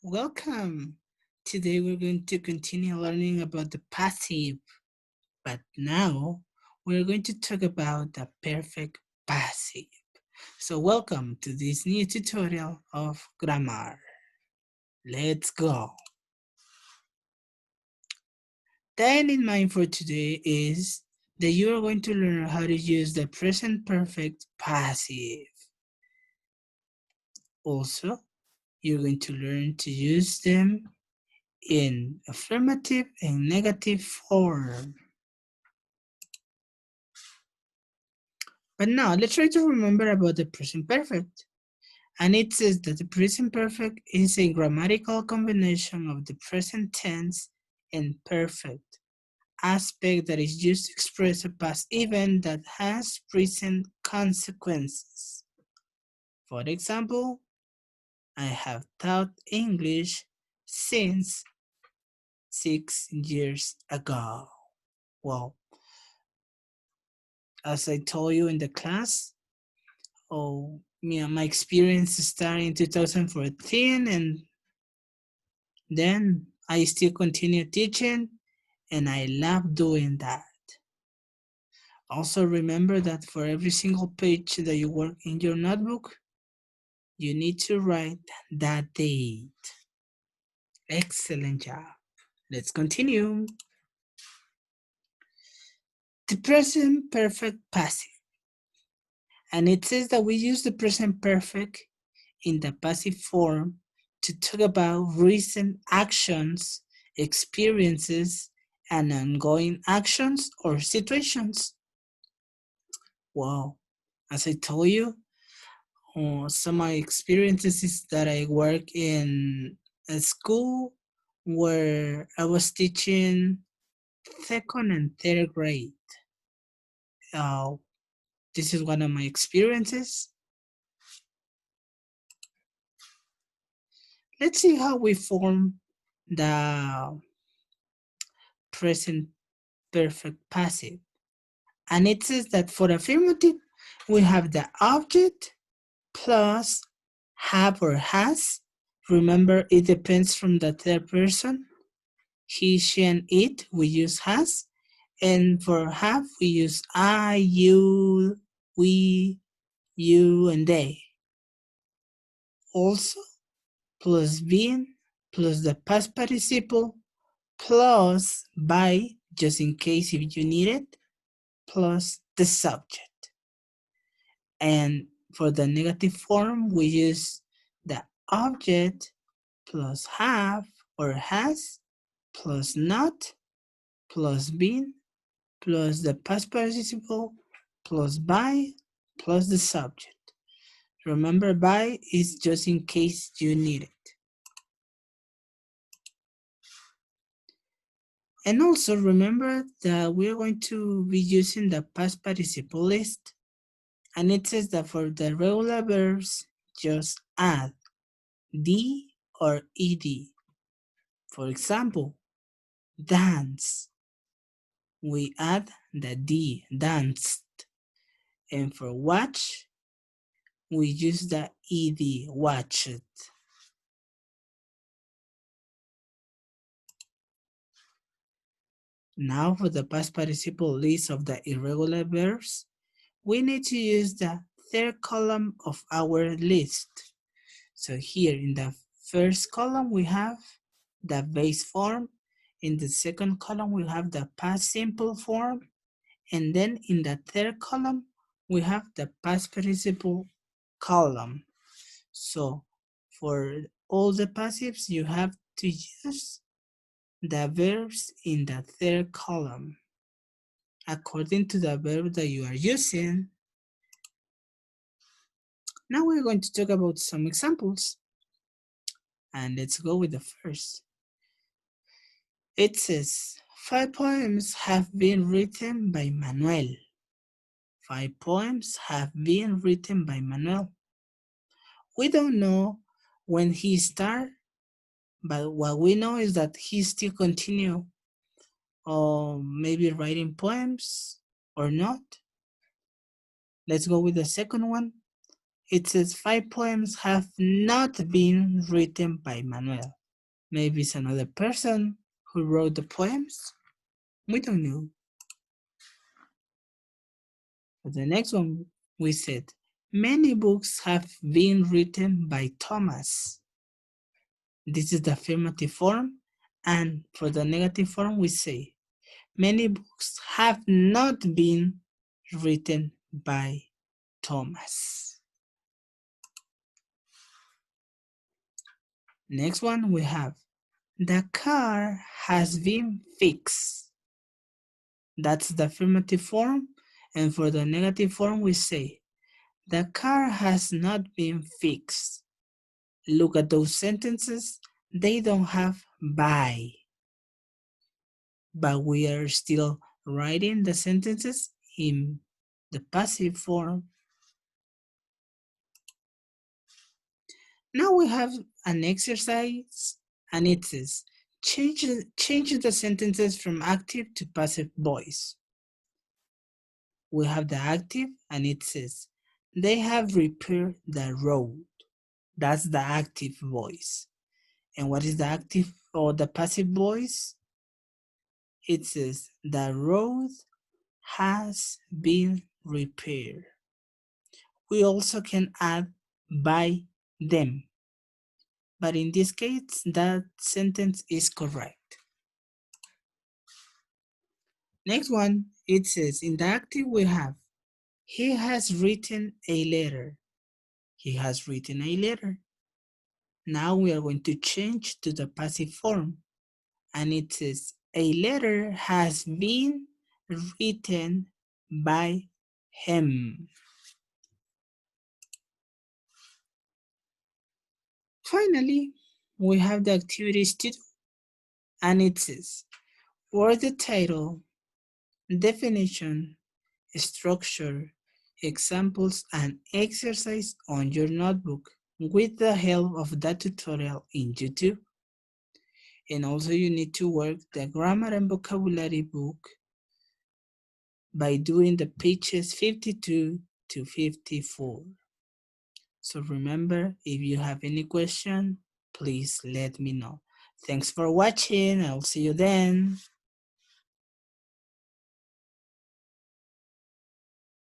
Welcome. Today we're going to continue learning about the passive, but now we're going to talk about the perfect passive. So welcome to this new tutorial of grammar. Let's go. The end in mind for today is that you are going to learn how to use the present perfect passive. Also, you're going to learn to use them in affirmative and negative form. But now let's try to remember about the present perfect. And it says that the present perfect is a grammatical combination of the present tense and perfect aspect that is used to express a past event that has present consequences. For example, I have taught English since 6 years ago. Well, as I told you in the class, my experience started in 2014, and then I still continue teaching, and I love doing that. Also remember that for every single page that you work in your notebook, you need to write that date. Excellent job. Let's continue. The present perfect passive. And it says that we use the present perfect in the passive form to talk about recent actions, experiences, and ongoing actions or situations. Wow, as I told you, some of my experiences is that I work in a school where I was teaching second and third grade. Uh, this is one of my experiences. Let's see how we form the present perfect passive. And it says that for affirmative, we have the object plus have or has. Remember, it depends from the third person. He, she, and it, we use has. And for have, we use I, you, we, you, and they. Also, plus being, plus the past participle, plus by, just in case if you need it, plus the subject. And for the negative form, we use the object plus have or has plus not plus been plus the past participle plus by plus the subject. Remember, by is just in case you need it. And also remember that we're going to be using the past participle list. And it says that for the regular verbs, just add D or ED. For example, dance. We add the D, danced. And for watch, we use the ED, watched. Now for the past participle list of the irregular verbs, we need to use the third column of our list. So here in the first column, we have the base form. In the second column, we have the past simple form. And then in the third column, we have the past participle column. So for all the passives, you have to use the verbs in the third column according to the verb that you are using. Now we're going to talk about some examples. And let's go with the first. It says, 5 poems have been written by Manuel. 5 poems have been written by Manuel. We don't know when he started, but what we know is that he still continue maybe writing poems or not. Let's go with the second one. It says 5 poems have not been written by Manuel. Maybe it's another person who wrote the poems. We don't know. For the next one, we said, many books have been written by Thomas. This is the affirmative form. And for the negative form, we say, many books have not been written by Thomas. Next one we have, the car has been fixed. That's the affirmative form. And for the negative form, we say, the car has not been fixed. Look at those sentences. They don't have by. But we are still writing the sentences in the passive form. Now we have an exercise, and it says, change the sentences from active to passive voice. We have the active, and it says, they have repaired the road. That's the active voice. And what is the active or the passive voice? It says, the road has been repaired. We also can add by them. But in this case, that sentence is correct. Next one, it says, in the active we have, he has written a letter. He has written a letter. Now we are going to change to the passive form. And it says, a letter has been written by him. Finally, we have the activities to do. And it says, word the title, definition, structure, examples, and exercise on your notebook with the help of that tutorial in YouTube. And also you need to work the grammar and vocabulary book by doing the pages 52 to 54. So remember, if you have any question, please let me know. Thanks for watching. I'll see you then.